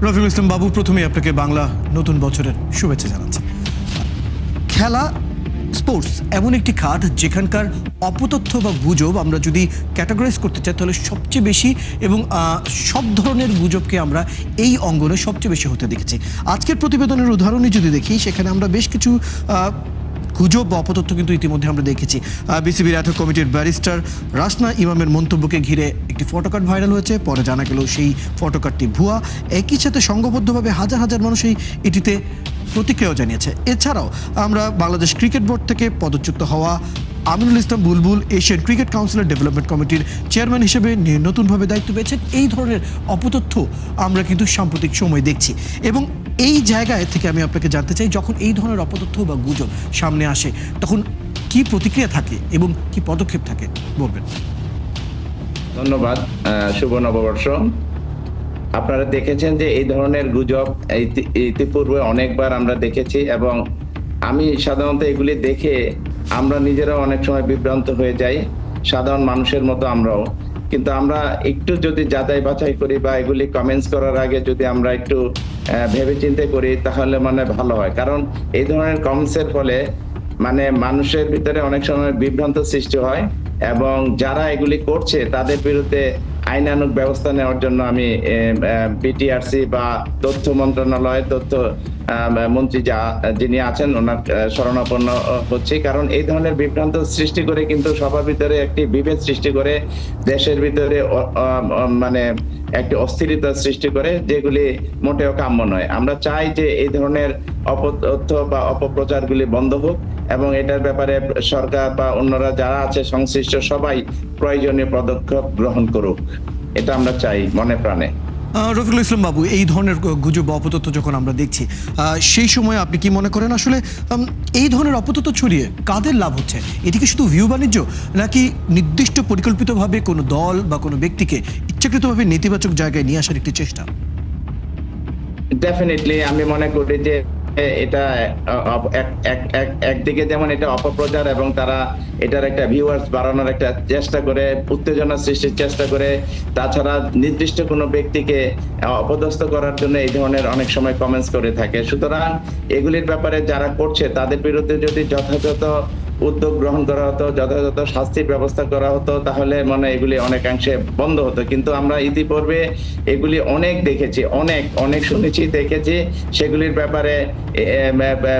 রফিকুল ইসলাম বাবু, প্রথমেই আপনাকে বাংলা নতুন বছরের শুভেচ্ছা জানাচ্ছি। খেলা, স্পোর্টস এমন একটি খাত যেখানকার অপতথ্য বা গুজব আমরা যদি ক্যাটাগরাইজ করতে চাই তাহলে সবচেয়ে বেশি এবং সব ধরনের গুজবকে আমরা এই অঙ্গনে সবচেয়ে বেশি হতে দেখেছি। আজকের প্রতিবেদনের উদাহরণই যদি দেখি, সেখানে আমরা বেশ কিছু গুজব বা অপতথ্য কিন্তু ইতিমধ্যে আমরা দেখেছি। বিসিবির অ্যাড হক কমিটির ব্যারিস্টার রাসনা ইমামের মন্তব্যকে ঘিরে একটি ফটোকার্ড ভাইরাল হয়েছে, পরে জানা গেল সেই ফটোকার্ডটি ভুয়া। একই সাথে সংঘবদ্ধভাবে হাজার হাজার মানুষ এটিতে প্রতিক্রিয়াও জানিয়েছে। এছাড়াও আমরা বাংলাদেশ ক্রিকেট বোর্ড থেকে পদচ্যুত হওয়া আমিনুল ইসলাম বুলবুল এশিয়ান ক্রিকেট কাউন্সিলের ডেভেলপমেন্ট কমিটির চেয়ারম্যান হিসেবে নতুনভাবে দায়িত্ব পেয়েছেন, এই ধরনের অপতথ্য আমরা কিন্তু সাম্প্রতিক সময় দেখছি। এবং এই জায়গায় থেকে আমি আপনাকে জানতে চাই, যখন এই ধরনের অপতথ্য বা গুজব সামনে আসে তখন কি প্রতিক্রিয়া থাকে এবং কি পদক্ষেপ থাকে বলবেন। ধন্যবাদ। শুভ নববর্ষ। আপনারা দেখেছেন যে এই ধরনের গুজব ইতিপূর্বে অনেকবার আমরা দেখেছি, এবং আমি সাধারণত এগুলি দেখে আমরা নিজেরাও অনেক সময় বিভ্রান্ত হয়ে যাই, সাধারণ মানুষের মতো আমরাও। কিন্তু আমরা একটু যদি যাচাই বাছাই করি বা এগুলি কমেন্টস করার আগে যদি আমরা একটু ভেবে চিন্তে করি তাহলে ভালো হয়। কারণ এই ধরনের কমেন্টসের ফলে মানুষের ভিতরে অনেক সময় বিভ্রান্ত সৃষ্টি হয়, এবং যারা এগুলি করছে তাদের বিরুদ্ধে আইনানুগ ব্যবস্থা নেওয়ার জন্য আমি বিটিআরসি বা তথ্য মন্ত্রণালয়ের তথ্য মন্ত্রী যিনি আছেন ওনার শরণাপন্ন হচ্ছে। কারণ এই ধরনের বিভ্রান্ত সৃষ্টি করে কিন্তু সবার ভিতরে একটি বিভেদ সৃষ্টি করে, দেশের ভিতরে একটি অস্থিরতা সৃষ্টি করে, যেগুলি মোটেও কাম্য নয়। আমরা চাই যে এই ধরনের অপতথ্য বা অপপ্রচারগুলি বন্ধ হোক, এবং এটার ব্যাপারে সরকার বা অন্যরা যারা আছে সংশ্লিষ্ট সবাই প্রয়োজনীয় পদক্ষেপ গ্রহণ করুক, এটা আমরা চাই মনে প্রাণে। রফিকুল ইসলাম বাবু, এই ধরনের গুজব বা অপতথ্য যখন আমরা দেখছি, সেই সময় আপনি কি মনে করেন আসলে এই ধরনের অপতথ্য ছড়িয়ে কাদের লাভ হচ্ছে? এটি কি শুধু ভিউ বাণিজ্য, নাকি নির্দিষ্ট পরিকল্পিতভাবে কোনো দল বা কোনো ব্যক্তিকে ইচ্ছাকৃতভাবে নেতিবাচক জায়গায় নিয়ে আসার একটি চেষ্টা? ডেফিনেটলি আমি মনে করি যে এটা একদিকে যেমন এটা অপপ্রচার, এবং তারা এটার একটা ভিউয়ার্স বাড়ানোর একটা চেষ্টা করে, উত্তেজনা সৃষ্টির চেষ্টা করে। তাছাড়া নির্দিষ্ট কোনো ব্যক্তিকে অপদস্থ করার জন্য এই ধরনের অনেক সময় কমেন্টস করে থাকে। সুতরাং এগুলির ব্যাপারে যারা করছে তাদের বিরুদ্ধে যদি যথাযথ উদ্যোগ গ্রহণ করা হতো, যথাযথ শাস্তির ব্যবস্থা করা হতো, তাহলে এগুলি অনেকাংশে বন্ধ হতো। কিন্তু আমরা ইতিপূর্বে এগুলি অনেক দেখেছি, অনেক শুনেছি, দেখেছি। সেগুলির ব্যাপারে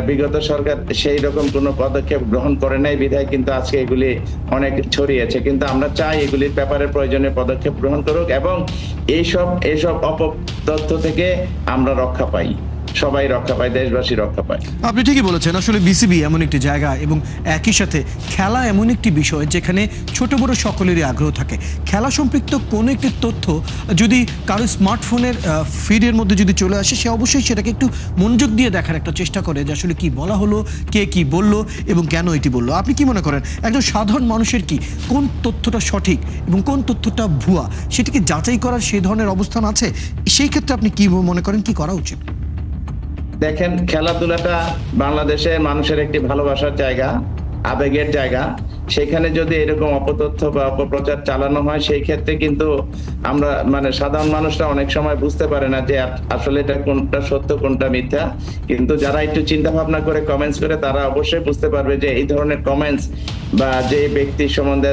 বিগত সরকার সেই রকম কোনো পদক্ষেপ গ্রহণ করে নাই, বিধায় কিন্তু আজকে এগুলি অনেক ছড়িয়েছে। কিন্তু আমরা চাই এগুলির ব্যাপারে প্রয়োজনীয় পদক্ষেপ গ্রহণ করুক, এবং এইসব অপতথ্য থেকে আমরা রক্ষা পাই, সবাই রক্ষা পায়, দেশবাসী রক্ষা পায়। আপনি ঠিকই বলেছেন। আসলে বিসিবি এমন একটি জায়গা, এবং একই সাথে খেলা এমন একটি বিষয় যেখানে ছোট বড় সকলেরই আগ্রহ থাকে। খেলা সম্পৃক্ত কোনো একটি তথ্য যদি কারো স্মার্টফোনের ফিডের মধ্যে যদি চলে আসে, সে অবশ্যই সেটাকে একটু মনোযোগ দিয়ে দেখার একটা চেষ্টা করে যে আসলে কি বলা হলো, কে কি বললো এবং কেন এটি বললো। আপনি কি মনে করেন একজন সাধারণ মানুষের কি কোন তথ্যটা সঠিক এবং কোন তথ্যটা ভুয়া সেটিকে যাচাই করার সেই ধরনের অবস্থান আছে? সেই ক্ষেত্রে আপনি কি মনে করেন কি করা উচিত? দেখেন, খেলাধুলাটা বাংলাদেশের মানুষের একটি ভালোবাসার জায়গা, আবেগের জায়গা। সেখানে যদি এরকম অপতথ্য বা অপপ্রচার চালানো হয়, সেই ক্ষেত্রে কিন্তু আমরা সাধারণ মানুষরা অনেক সময় বুঝতে পারে না যে আসলে এটা কোনটা সত্য কোনটা মিথ্যা। কিন্তু যারা একটু চিন্তা ভাবনা করে কমেন্টস করে তারা অবশ্যই বুঝতে পারবে যে এই ধরনের কমেন্টস বা যে ব্যক্তির সম্বন্ধে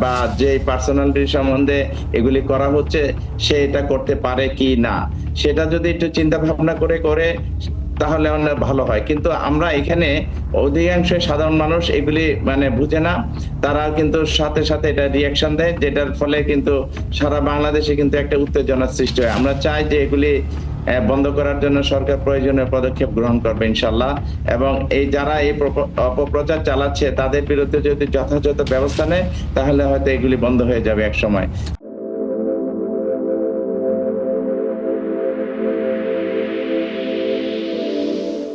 বা যে পার্সোনালিটির সম্বন্ধে এগুলি করা হচ্ছে সে এটা করতে পারে কি না, সেটা যদি একটু চিন্তা ভাবনা করে তাহলে অনেক ভালো হয়। কিন্তু আমরা এখানে অধিকাংশ সাধারণ মানুষ এগুলি বুঝে না, তারা কিন্তু সাথে সাথে এটা রিয়াকশন দেয়, যেটার ফলে কিন্তু সারা বাংলাদেশে কিন্তু একটা উত্তেজনার সৃষ্টি হয়। আমরা চাই যে এগুলি বন্ধ করার জন্য সরকার প্রয়োজনীয় পদক্ষেপ গ্রহণ করবে ইনশাল্লাহ, এবং যারা এই অপপ্রচার চালাচ্ছে তাদের বিরুদ্ধে যদি যথাযথ ব্যবস্থা নেয় তাহলে হয়তো এগুলি বন্ধ হয়ে যাবে এক সময়।